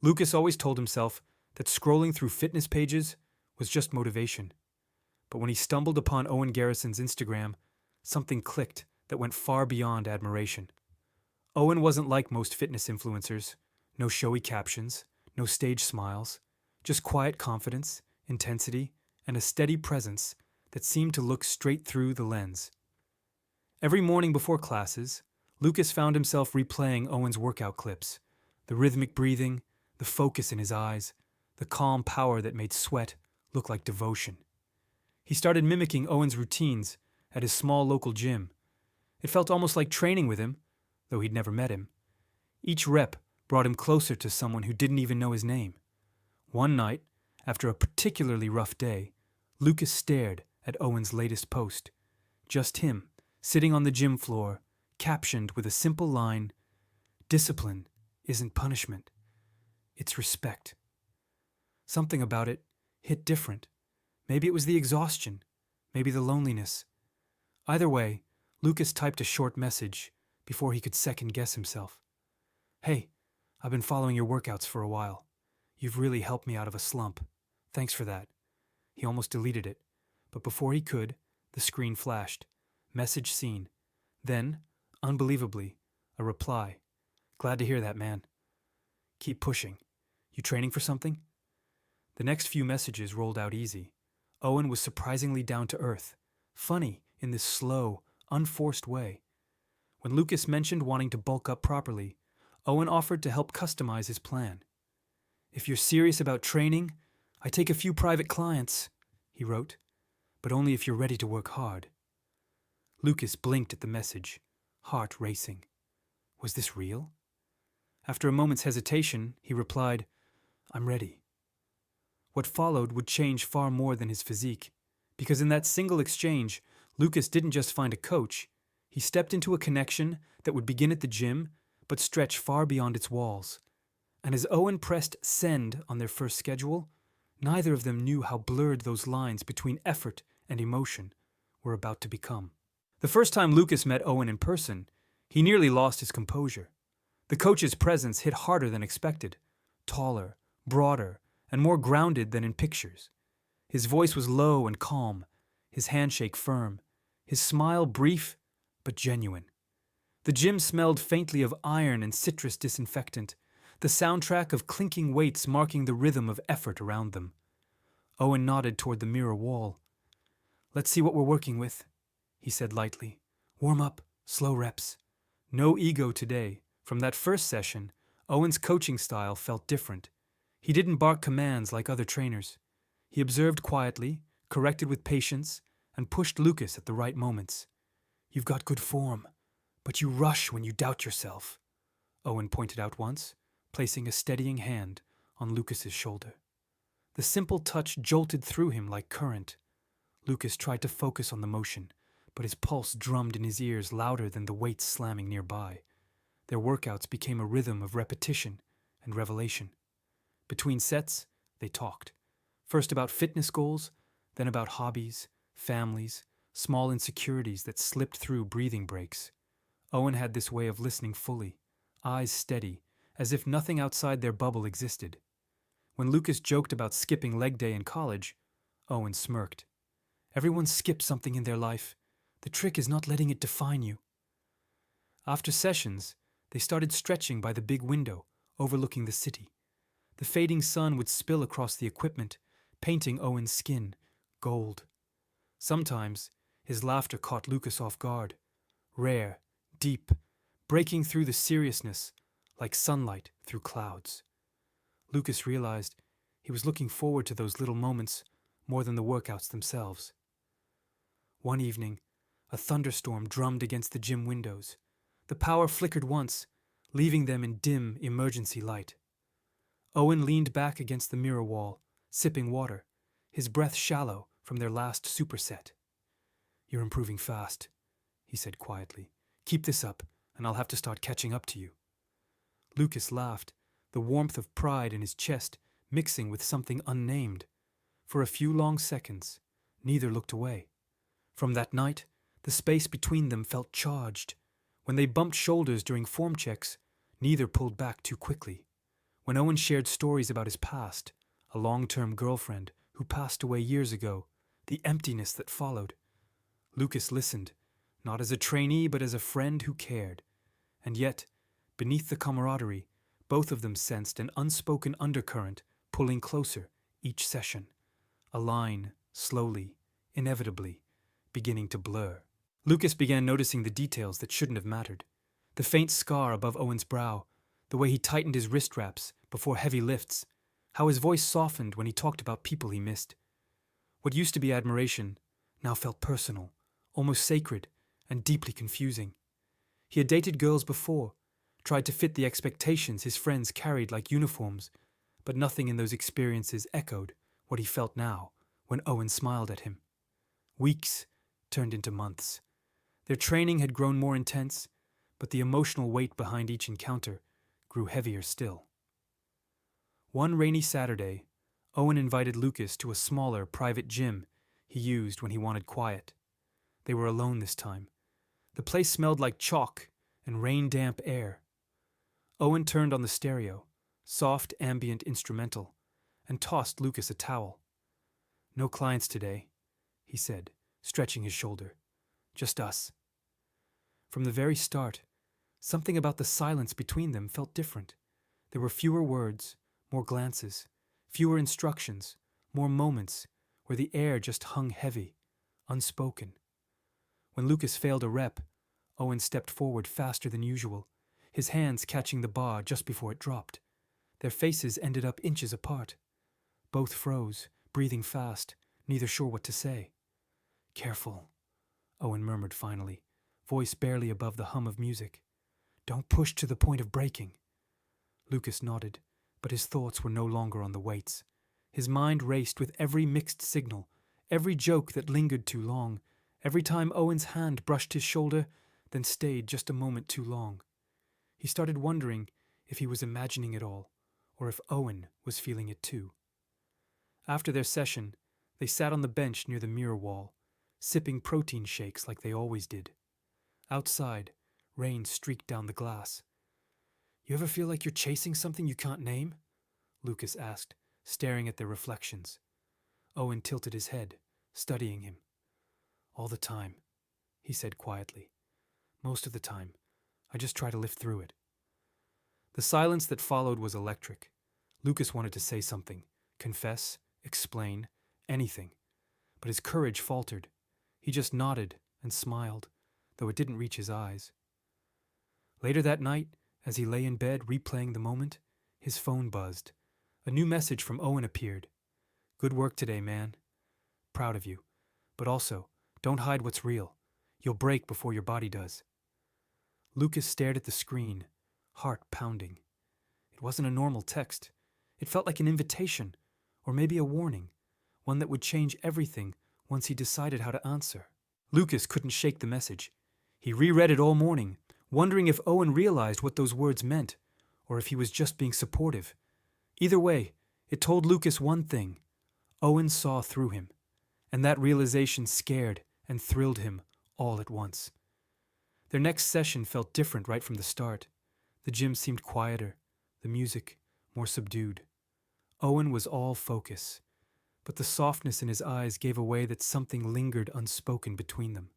Lucas always told himself that scrolling through fitness pages was just motivation. But when he stumbled upon Owen Garrison's Instagram, something clicked that went far beyond admiration. Owen wasn't like most fitness influencers. No showy captions, no stage smiles, just quiet confidence, intensity, and a steady presence that seemed to look straight through the lens. Every morning before classes, Lucas found himself replaying Owen's workout clips, the rhythmic breathing, the focus in his eyes, the calm power that made sweat look like devotion. He started mimicking Owen's routines at his small local gym. It felt almost like training with him, though he'd never met him. Each rep brought him closer to someone who didn't even know his name. One night, after a particularly rough day, Lucas stared at Owen's latest post. Just him, sitting on the gym floor, captioned with a simple line, "Discipline isn't punishment. It's respect." Something about it hit different. Maybe it was the exhaustion, maybe the loneliness. Either way, Lucas typed a short message before he could second-guess himself. "Hey, I've been following your workouts for a while. You've really helped me out of a slump. Thanks for that." He almost deleted it, but before he could, the screen flashed. Message seen. Then, unbelievably, a reply. "Glad to hear that, man. Keep pushing. You training for something?" The next few messages rolled out easy. Owen was surprisingly down to earth, funny in this slow, unforced way. When Lucas mentioned wanting to bulk up properly, Owen offered to help customize his plan. "If you're serious about training, I take a few private clients," he wrote, "but only if you're ready to work hard." Lucas blinked at the message, heart racing. Was this real? After a moment's hesitation, he replied, "I'm ready." What followed would change far more than his physique, because in that single exchange, Lucas didn't just find a coach, he stepped into a connection that would begin at the gym but stretch far beyond its walls. And as Owen pressed send on their first schedule, neither of them knew how blurred those lines between effort and emotion were about to become. The first time Lucas met Owen in person, he nearly lost his composure. The coach's presence hit harder than expected, taller, broader, and more grounded than in pictures. His voice was low and calm, his handshake firm, his smile brief but genuine. The gym smelled faintly of iron and citrus disinfectant, the soundtrack of clinking weights marking the rhythm of effort around them. Owen nodded toward the mirror wall. "Let's see what we're working with," he said lightly. "Warm up, slow reps." No ego today. From that first session, Owen's coaching style felt different. He didn't bark commands like other trainers. He observed quietly, corrected with patience, and pushed Lucas at the right moments. "You've got good form, but you rush when you doubt yourself," Owen pointed out once, placing a steadying hand on Lucas's shoulder. The simple touch jolted through him like current. Lucas tried to focus on the motion, but his pulse drummed in his ears louder than the weights slamming nearby. Their workouts became a rhythm of repetition and revelation. Between sets, they talked. First about fitness goals, then about hobbies, families, small insecurities that slipped through breathing breaks. Owen had this way of listening fully, eyes steady, as if nothing outside their bubble existed. When Lucas joked about skipping leg day in college, Owen smirked. "Everyone skips something in their life. The trick is not letting it define you." After sessions, they started stretching by the big window overlooking the city. The fading sun would spill across the equipment, painting Owen's skin gold. Sometimes, his laughter caught Lucas off guard, rare, deep, breaking through the seriousness like sunlight through clouds. Lucas realized he was looking forward to those little moments more than the workouts themselves. One evening, a thunderstorm drummed against the gym windows. The power flickered once, leaving them in dim emergency light. Owen leaned back against the mirror wall, sipping water, his breath shallow from their last superset. "You're improving fast," he said quietly. "Keep this up, and I'll have to start catching up to you." Lucas laughed, the warmth of pride in his chest mixing with something unnamed. For a few long seconds, neither looked away. From that night, the space between them felt charged. When they bumped shoulders during form checks, neither pulled back too quickly. When Owen shared stories about his past, a long-term girlfriend who passed away years ago, the emptiness that followed, Lucas listened, not as a trainee but as a friend who cared. And yet, beneath the camaraderie, both of them sensed an unspoken undercurrent pulling closer each session, a line, slowly, inevitably, beginning to blur. Lucas began noticing the details that shouldn't have mattered. The faint scar above Owen's brow, the way he tightened his wrist wraps before heavy lifts, how his voice softened when he talked about people he missed. What used to be admiration now felt personal, almost sacred, and deeply confusing. He had dated girls before, tried to fit the expectations his friends carried like uniforms, but nothing in those experiences echoed what he felt now when Owen smiled at him. Weeks turned into months. Their training had grown more intense, but the emotional weight behind each encounter grew heavier still. One rainy Saturday, Owen invited Lucas to a smaller, private gym he used when he wanted quiet. They were alone this time. The place smelled like chalk and rain-damp air. Owen turned on the stereo, soft ambient instrumental, and tossed Lucas a towel. "No clients today," he said, stretching his shoulder. "Just us." From the very start, something about the silence between them felt different. There were fewer words, more glances, fewer instructions, more moments where the air just hung heavy, unspoken. When Lucas failed a rep, Owen stepped forward faster than usual, his hands catching the bar just before it dropped. Their faces ended up inches apart. Both froze, breathing fast, neither sure what to say. "Careful," Owen murmured finally, voice barely above the hum of music. "Don't push to the point of breaking." Lucas nodded, but his thoughts were no longer on the weights. His mind raced with every mixed signal, every joke that lingered too long, every time Owen's hand brushed his shoulder, then stayed just a moment too long. He started wondering if he was imagining it all, or if Owen was feeling it too. After their session, they sat on the bench near the mirror wall, sipping protein shakes like they always did. Outside, rain streaked down the glass. "You ever feel like you're chasing something you can't name?" Lucas asked, staring at their reflections. Owen tilted his head, studying him. "All the time," he said quietly. "Most of the time. I just try to live through it." The silence that followed was electric. Lucas wanted to say something, confess, explain, anything. But his courage faltered. He just nodded and smiled, though it didn't reach his eyes. Later that night, as he lay in bed replaying the moment, his phone buzzed. A new message from Owen appeared. "Good work today, man. Proud of you. But also, don't hide what's real. You'll break before your body does." Lucas stared at the screen, heart pounding. It wasn't a normal text. It felt like an invitation, or maybe a warning, one that would change everything once he decided how to answer. Lucas couldn't shake the message. He reread it all morning, wondering if Owen realized what those words meant, or if he was just being supportive. Either way, it told Lucas one thing. Owen saw through him, and that realization scared and thrilled him all at once. Their next session felt different right from the start. The gym seemed quieter, the music more subdued. Owen was all focus, but the softness in his eyes gave away that something lingered unspoken between them.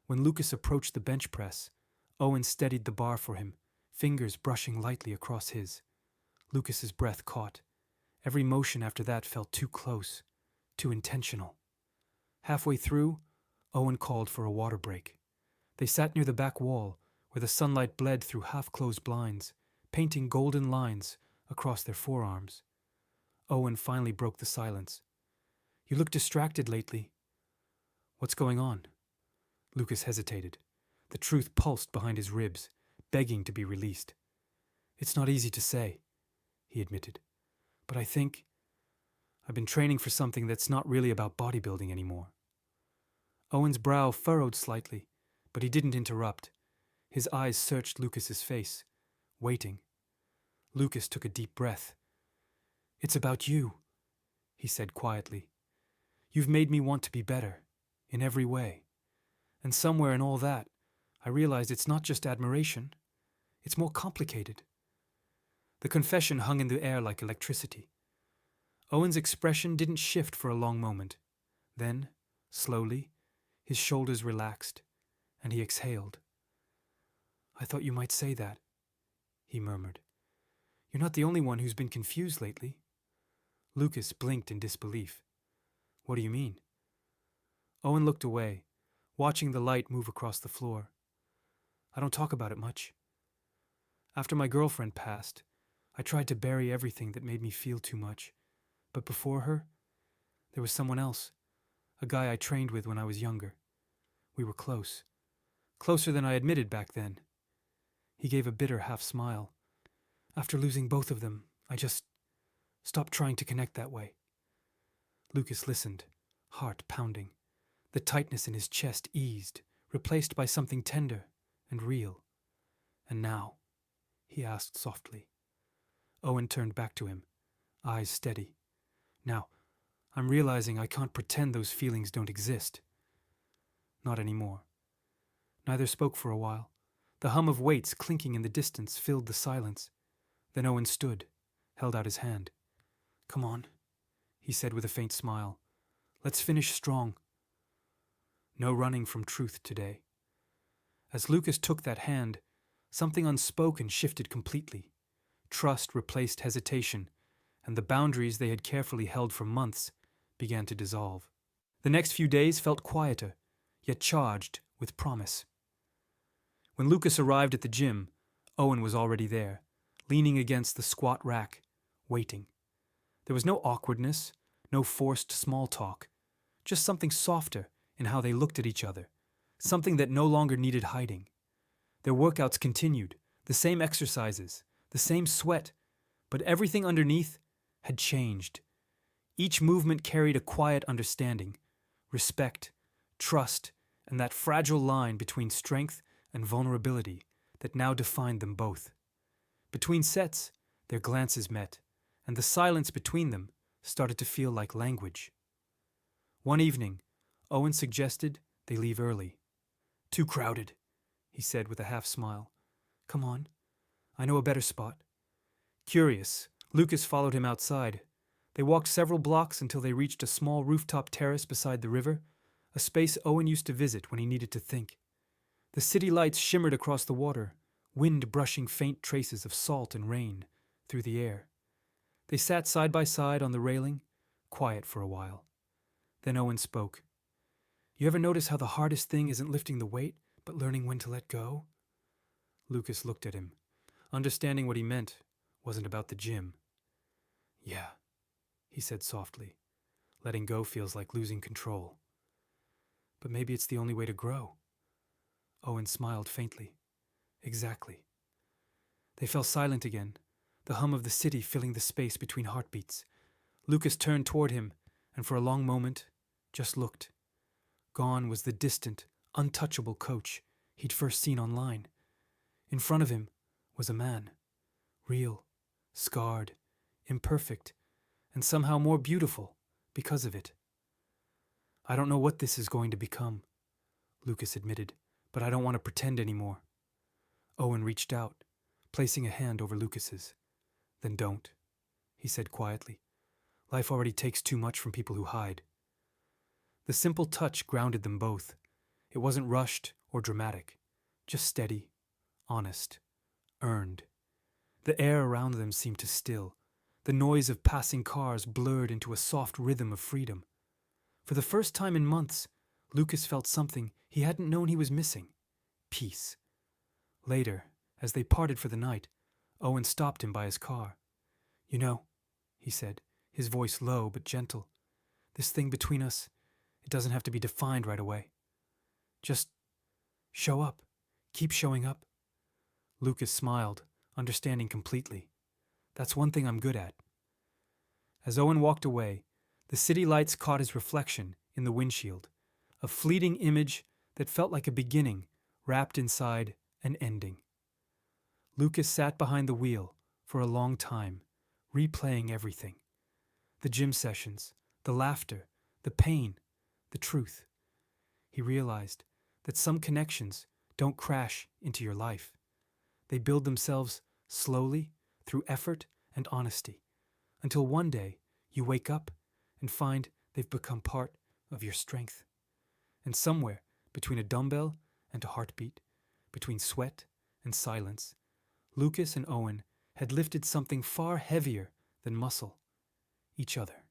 When Lucas approached the bench press, Owen steadied the bar for him, fingers brushing lightly across his. Lucas's breath caught. Every motion after that felt too close, too intentional. Halfway through, Owen called for a water break. They sat near the back wall, where the sunlight bled through half-closed blinds, painting golden lines across their forearms. Owen finally broke the silence. "You look distracted lately." "What's going on?" Lucas hesitated. The truth pulsed behind his ribs, begging to be released. "It's not easy to say," he admitted. "But I think I've been training for something that's not really about bodybuilding anymore." Owen's brow furrowed slightly, but he didn't interrupt. His eyes searched Lucas's face, waiting. Lucas took a deep breath. "It's about you," he said quietly. "You've made me want to be better, in every way. And somewhere in all that, I realized it's not just admiration. It's more complicated." The confession hung in the air like electricity. Owen's expression didn't shift for a long moment. Then, slowly, his shoulders relaxed, and he exhaled. "I thought you might say that," he murmured. "You're not the only one who's been confused lately." Lucas blinked in disbelief. "What do you mean?" Owen looked away, watching the light move across the floor. "I don't talk about it much. After my girlfriend passed, I tried to bury everything that made me feel too much. But before her, there was someone else, a guy I trained with when I was younger. We were close. Closer than I admitted back then." He gave a bitter half-smile. "After losing both of them, I just stopped trying to connect that way." Lucas listened, heart pounding. The tightness in his chest eased, replaced by something tender and real. "And now?" he asked softly. Owen turned back to him, eyes steady. "Now, I'm realizing I can't pretend those feelings don't exist." Not anymore. Neither spoke for a while. The hum of weights clinking in the distance filled the silence. Then Owen stood, held out his hand. "Come on," he said with a faint smile. "Let's finish strong." No running from truth today. As Lucas took that hand, something unspoken shifted completely. Trust replaced hesitation, and the boundaries they had carefully held for months began to dissolve. The next few days felt quieter, yet charged with promise. When Lucas arrived at the gym, Owen was already there, leaning against the squat rack, waiting. There was no awkwardness, no forced small talk, just something softer in how they looked at each other, something that no longer needed hiding. Their workouts continued, the same exercises, the same sweat, but everything underneath had changed. Each movement carried a quiet understanding, respect, trust, and that fragile line between strength and vulnerability that now defined them both. Between sets, their glances met, and the silence between them started to feel like language. One evening, Owen suggested they leave early. "Too crowded," he said with a half-smile. "Come on, I know a better spot." Curious, Lucas followed him outside. They walked several blocks until they reached a small rooftop terrace beside the river, a space Owen used to visit when he needed to think. The city lights shimmered across the water, wind brushing faint traces of salt and rain through the air. They sat side by side on the railing, quiet for a while. Then Owen spoke. "You ever notice how the hardest thing isn't lifting the weight, but learning when to let go?" Lucas looked at him. Understanding what he meant wasn't about the gym. "Yeah," he said softly. "Letting go feels like losing control. But maybe it's the only way to grow." Owen smiled faintly. "Exactly." They fell silent again, the hum of the city filling the space between heartbeats. Lucas turned toward him, and for a long moment, just looked. Gone was the distant, untouchable coach he'd first seen online. In front of him was a man, real, scarred, imperfect, and somehow more beautiful because of it. "I don't know what this is going to become," Lucas admitted, "but I don't want to pretend anymore." Owen reached out, placing a hand over Lucas's. "Then don't," he said quietly. "Life already takes too much from people who hide." The simple touch grounded them both. It wasn't rushed or dramatic, just steady, honest, earned. The air around them seemed to still. The noise of passing cars blurred into a soft rhythm of freedom. For the first time in months, Lucas felt something he hadn't known he was missing: peace. Later, as they parted for the night, Owen stopped him by his car. "You know," he said, his voice low but gentle, "this thing between us, it doesn't have to be defined right away. Just show up. Keep showing up." Lucas smiled, understanding completely. "That's one thing I'm good at." As Owen walked away, the city lights caught his reflection in the windshield, a fleeting image that felt like a beginning wrapped inside an ending. Lucas sat behind the wheel for a long time, replaying everything. The gym sessions, the laughter, the pain, the truth. He realized that some connections don't crash into your life. They build themselves slowly through effort and honesty, until one day you wake up and find they've become part of your strength. And somewhere between a dumbbell and a heartbeat, between sweat and silence, Lucas and Owen had lifted something far heavier than muscle: each other.